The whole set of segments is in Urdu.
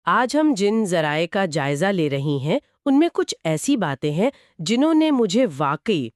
آج ہم جن ذرائع کا جائزہ لے رہی ہیں ان میں کچھ ایسی باتیں ہیں جنہوں نے مجھے واقعی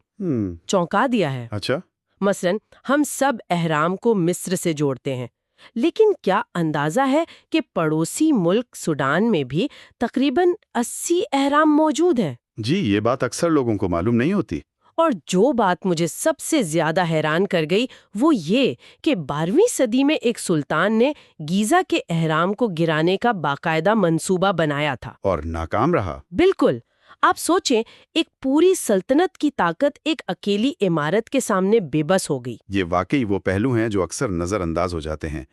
چونکا دیا ہے۔ اچھا، مثلاً ہم سب احرام کو مصر سے جوڑتے ہیں، لیکن کیا اندازہ ہے کہ پڑوسی ملک سوڈان میں بھی تقریباً 80 احرام موجود ہیں؟ جی یہ بات اکثر لوگوں کو معلوم نہیں ہوتی۔ اور جو بات مجھے سب سے زیادہ حیران کر گئی وہ یہ کہ 12ویں صدی میں ایک سلطان نے گیزا کے احرام کو گرانے کا باقاعدہ منصوبہ بنایا تھا، اور ناکام رہا۔ بالکل۔ آپ سوچیں، ایک پوری سلطنت کی طاقت ایک اکیلی عمارت کے سامنے بے بس ہو گئی۔ یہ واقعی وہ پہلو ہیں جو اکثر نظر انداز ہو جاتے ہیں۔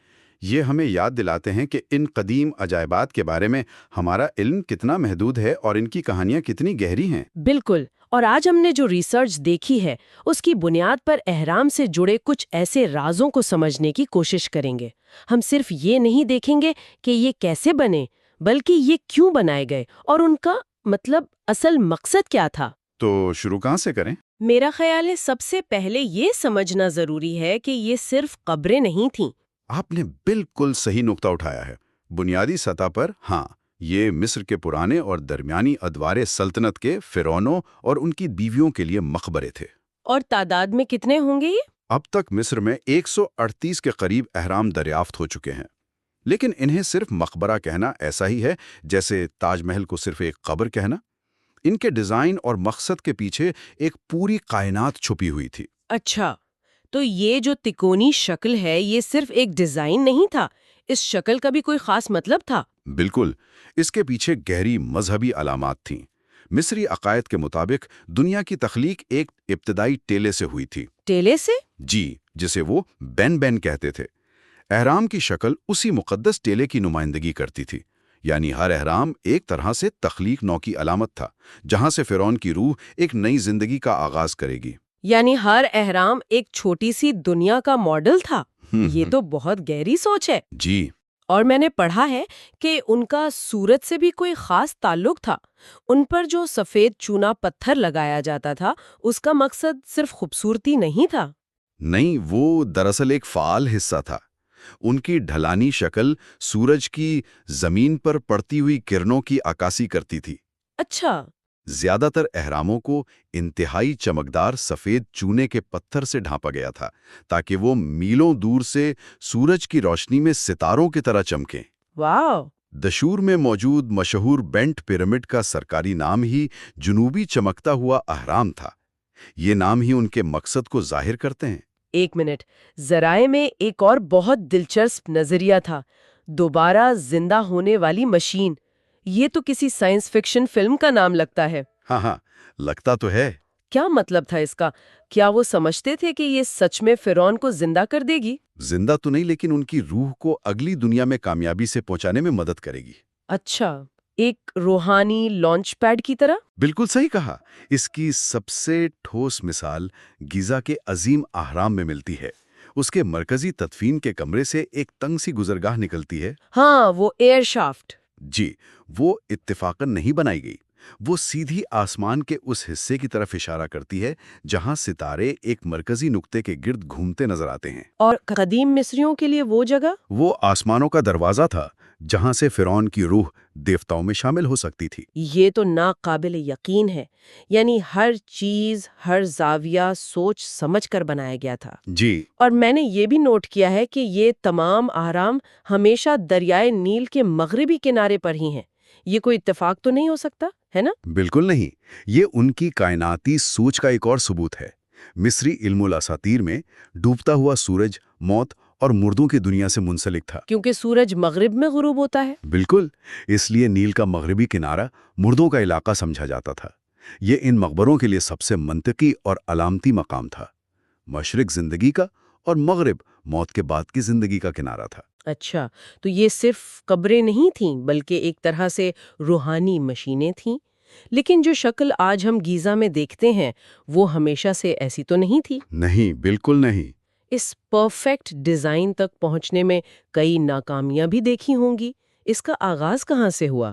یہ ہمیں یاد دلاتے ہیں کہ ان قدیم عجائبات کے بارے میں ہمارا علم کتنا محدود ہے اور ان کی کہانیاں کتنی گہری ہیں۔ بالکل، اور آج ہم نے جو ریسرچ دیکھی ہے اس کی بنیاد پر احرام سے جڑے کچھ ایسے رازوں کو سمجھنے کی کوشش کریں گے۔ ہم صرف یہ نہیں دیکھیں گے کہ یہ کیسے بنے، بلکہ یہ کیوں بنائے گئے اور ان کا اصل مقصد کیا تھا۔ تو شروع کہاں سے کریں؟ میرا خیال ہے سب سے پہلے یہ سمجھنا ضروری ہے کہ یہ صرف قبریں نہیں تھیں۔ آپ نے بالکل صحیح نقطہ اٹھایا ہے۔ بنیادی سطح پر ہاں، یہ مصر کے پرانے اور درمیانی ادوار سلطنت کے فرعونوں اور ان کی بیویوں کے لیے مقبرے تھے۔ اور تعداد میں کتنے ہوں گے یہ؟ اب تک مصر میں 138 کے قریب احرام دریافت ہو چکے ہیں، لیکن انہیں صرف مقبرہ کہنا ایسا ہی ہے جیسے تاج محل کو صرف ایک قبر کہنا۔ ان کے ڈیزائن اور مقصد کے پیچھے ایک پوری کائنات چھپی ہوئی تھی۔ اچھا، تو یہ جو تکونی شکل ہے یہ صرف ایک ڈیزائن نہیں تھا، اس شکل کا بھی کوئی خاص مطلب تھا؟ بالکل، اس کے پیچھے گہری مذہبی علامات تھیں۔ مصری عقائد کے مطابق دنیا کی تخلیق ایک ابتدائی ٹیلے سے ہوئی تھی۔ ٹیلے سے؟ جی، جسے وہ بین بین کہتے تھے۔ احرام کی شکل اسی مقدس ٹیلے کی نمائندگی کرتی تھی، یعنی ہر احرام ایک طرح سے تخلیق نو کی علامت تھا، جہاں سے فرعون کی روح ایک نئی زندگی کا آغاز کرے گی۔ یعنی ہر احرام ایک چھوٹی سی دنیا کا ماڈل تھا۔ یہ تو بہت گہری سوچ ہے۔ جی، اور میں نے پڑھا ہے کہ ان کا سورج سے بھی کوئی خاص تعلق تھا۔ ان پر جو سفید چونا پتھر لگایا جاتا تھا اس کا مقصد صرف خوبصورتی نہیں تھا۔ نہیں، وہ دراصل ایک فعال حصہ تھا۔ ان کی ڈھلانی شکل سورج کی زمین پر پڑتی ہوئی کرنوں کی عکاسی کرتی تھی۔ اچھا، زیادہ تر احراموں کو انتہائی چمکدار سفید چونے کے پتھر سے ڈھانپا گیا تھا تاکہ وہ میلوں دور سے سورج کی روشنی میں ستاروں کی طرح چمکیں۔ واو! دشور میں موجود مشہور بینٹ پیرامڈ کا سرکاری نام ہی جنوبی چمکتا ہوا اہرام تھا۔ یہ نام ہی ان کے مقصد کو ظاہر کرتے ہیں۔ ایک منٹ، ذرائع میں ایک اور بہت دلچسپ نظریہ تھا، دوبارہ زندہ ہونے والی مشین۔ یہ تو کسی سائنس فکشن فلم کا نام لگتا ہے۔ ہاں ہاں، لگتا تو ہے۔ کیا مطلب تھا اس کا؟ کیا وہ سمجھتے تھے کہ یہ سچ میں فرعون کو زندہ کر دے گی؟ زندہ تو نہیں، لیکن ان کی روح کو اگلی دنیا میں کامیابی سے پہنچانے میں مدد کرے گی۔ اچھا، ایک روحانی لانچ پیڈ کی طرح؟ بالکل صحیح کہا۔ اس کی سب سے ٹھوس مثال گیزا کے عظیم اہرام میں ملتی ہے۔ اس کے مرکزی تدفین کے کمرے سے ایک تنگ سی گزرگاہ نکلتی ہے۔ ہاں، وہ ایئر شافٹ۔ جی، وہ اتفاقاً نہیں بنائی گئی۔ وہ سیدھی آسمان کے اس حصے کی طرف اشارہ کرتی ہے جہاں ستارے ایک مرکزی نقطے کے گرد گھومتے نظر آتے ہیں۔ اور قدیم مصریوں کے لیے وہ جگہ؟ وہ آسمانوں کا دروازہ تھا جہاں سے فرعون کی روح دیوتاؤں میں شامل ہو سکتی تھی۔ یہ تو ناقابل یقین ہے، یعنی ہر چیز، ہر زاویہ سوچ سمجھ کر بنایا گیا تھا۔ جی، اور میں نے یہ بھی نوٹ کیا ہے کہ یہ تمام اہرام ہمیشہ دریائے نیل کے مغربی کنارے پر ہی ہیں۔ یہ کوئی اتفاق تو نہیں ہو سکتا، ہے نا؟ بالکل نہیں۔ یہ ان کی کائناتی سوچ کا ایک اور ثبوت ہے۔ مصری علم الاساطیر میں ڈوبتا ہوا سورج موت اور مردوں کی دنیا سے منسلک تھا۔ کیونکہ سورج مغرب میں غروب ہوتا ہے۔ بالکل، اس لیے نیل کا مغربی کنارہ مردوں کا علاقہ سمجھا جاتا تھا۔ یہ ان مقبروں کے لیے سب سے منطقی اور علامتی مقام تھا۔ مشرق زندگی کا اور مغرب موت کے بعد کی زندگی کا کنارہ تھا۔ اچھا، تو یہ صرف قبریں نہیں تھیں بلکہ ایک طرح سے روحانی مشینیں تھیں۔ لیکن جو شکل آج ہم گیزا میں دیکھتے ہیں وہ ہمیشہ سے ایسی تو نہیں تھی۔ نہیں، بالکل نہیں۔ اس پرفیکٹ ڈیزائن تک پہنچنے میں کئی ناکامیاں بھی دیکھی ہوں گی۔ اس کا آغاز کہاں سے ہوا؟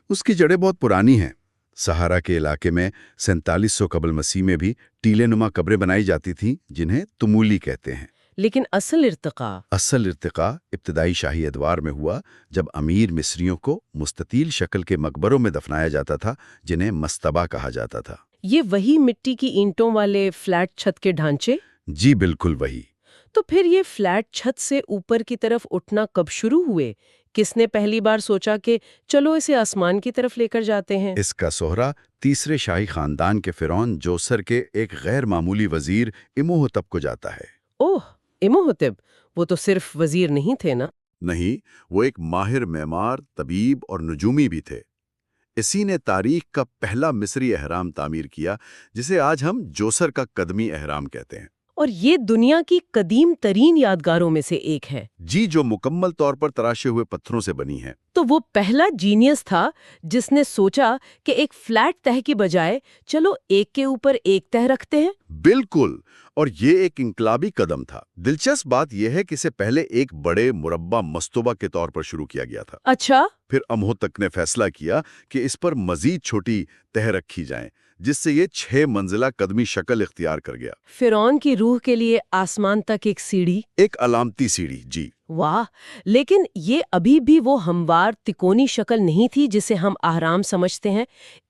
اس کی جڑیں بہت پرانی ہیں۔ سہارا کے علاقے میں 4700 قبل مسیح میں بھی ٹیلے نما قبریں بنائی جاتی تھیں جنہیں تمولی کہتے ہیں۔ لیکن اصل ارتقاء؟ اصل ارتقاء ابتدائی شاہی ادوار میں ہوا جب امیر مصریوں کو مستطیل شکل کے مقبروں میں دفنایا جاتا تھا جنہیں مستبہ کہا جاتا تھا۔ یہ وہی مٹی کی اینٹوں والے فلیٹ چھت کے ڈھانچے؟ جی بالکل وہی۔ تو پھر یہ فلیٹ چھت سے اوپر کی طرف اٹھنا کب شروع ہوئے؟ کس نے پہلی بار سوچا کہ چلو اسے آسمان کی طرف لے کر جاتے ہیں؟ اس کا سہرا تیسرے شاہی خاندان کے فرعون جوسر کے ایک غیر معمولی وزیر اموہتب کو جاتا ہے۔ اوہ، اموہتب، وہ تو صرف وزیر نہیں تھے نا؟ نہیں، وہ ایک ماہر معمار، طبیب اور نجومی بھی تھے۔ اسی نے تاریخ کا پہلا مصری اہرام تعمیر کیا جسے آج ہم جوسر کا قدمی اہرام کہتے ہیں۔ اور یہ دنیا کی قدیم ترین یادگاروں میں سے ایک ہے۔ جی، جو مکمل طور پر تراشے ہوئے پتھروں سے بنی ہے۔ تو وہ پہلا جینیس تھا جس نے سوچا کہ ایک فلیٹ تہ کی بجائے چلو ایک کے اوپر ایک تہ رکھتے ہیں؟ بالکل، اور یہ ایک انقلابی قدم تھا۔ دلچسپ بات یہ ہے کہ اسے پہلے ایک بڑے مربع مستوبہ کے طور پر شروع کیا گیا تھا۔ اچھا۔ پھر امہوتک نے فیصلہ کیا کہ اس پر مزید چھوٹی تہ رکھی جائیں، جس سے یہ 6 منزلہ قدمی شکل اختیار کر گیا۔ فرعون کی روح کے لیے آسمان تک ایک سیڑھی؟ ایک علامتی سیڑھی، جی۔ واہ، لیکن یہ ابھی بھی وہ ہموار تکونی شکل نہیں تھی جسے ہم اہرام سمجھتے ہیں۔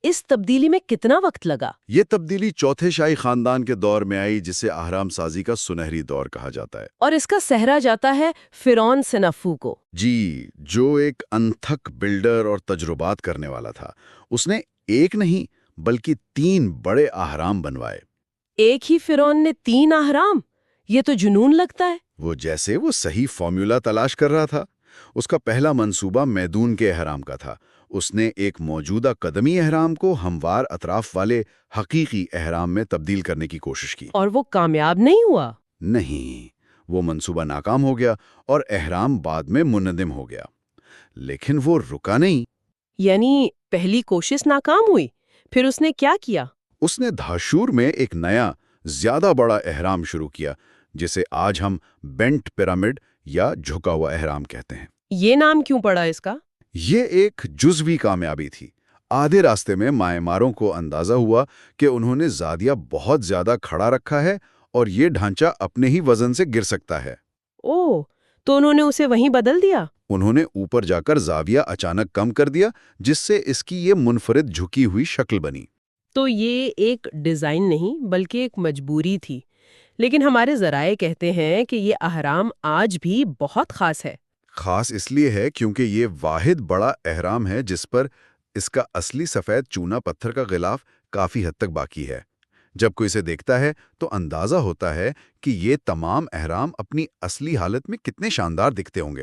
اس تبدیلی میں کتنا وقت لگا؟ یہ تبدیلی چوتھے شاہی خاندان کے دور میں آئی جسے اہرام سازی کا سنہری دور کہا جاتا ہے۔ اور اس کا سہرا جاتا ہے فرعون سنفو کو۔ جی، جو ایک انتھک بلڈر اور تجربات کرنے والا تھا۔ اس نے ایک نہیں بلکہ 3 بڑے اہرام بنوائے۔ ایک ہی فرعون نے 3 اہرام؟ یہ تو جنون لگتا ہے۔ وہ جیسے وہ صحیح فارمولا تلاش کر رہا تھا۔ اس کا پہلا منصوبہ میدون کے اہرام کا تھا۔ اس نے ایک موجودہ قدمی اہرام کو ہموار اطراف والے حقیقی اہرام میں تبدیل کرنے کی کوشش کی۔ اور وہ کامیاب نہیں ہوا؟ نہیں، وہ منصوبہ ناکام ہو گیا اور اہرام بعد میں منہدم ہو گیا۔ لیکن وہ رکا نہیں۔ یعنی پہلی کوشش ناکام ہوئی، پھر اس نے کیا کیا؟ اس نے دھاشور میں ایک نیا، زیادہ بڑا اہرام شروع کیا جسے آج ہم بینٹ پیرامڈ یا جھکا ہوا اہرام کہتے ہیں۔ یہ نام کیوں پڑا اس کا؟ یہ ایک جزوی کامیابی تھی۔ آدھے راستے میں معماروں کو اندازہ ہوا کہ انہوں نے زاویہ بہت زیادہ کھڑا رکھا ہے اور یہ ڈھانچہ اپنے ہی وزن سے گر سکتا ہے۔ اوہ، تو انہوں نے اسے وہیں بدل دیا؟ انہوں نے اوپر جا کر زاویہ اچانک کم کر دیا جس سے اس کی یہ منفرد جھکی ہوئی شکل بنی۔ تو یہ ایک ڈیزائن نہیں بلکہ ایک مجبوری تھی۔ لیکن ہمارے ذرائع کہتے ہیں کہ یہ اہرام آج بھی بہت خاص ہے۔ خاص اس لیے ہے کیونکہ یہ واحد بڑا اہرام ہے جس پر اس کا اصلی سفید چونا پتھر کا غلاف کافی حد تک باقی ہے۔ جب کوئی اسے دیکھتا ہے تو اندازہ ہوتا ہے کہ یہ تمام اہرام اپنی اصلی حالت میں کتنے شاندار دکھتے ہوں گے۔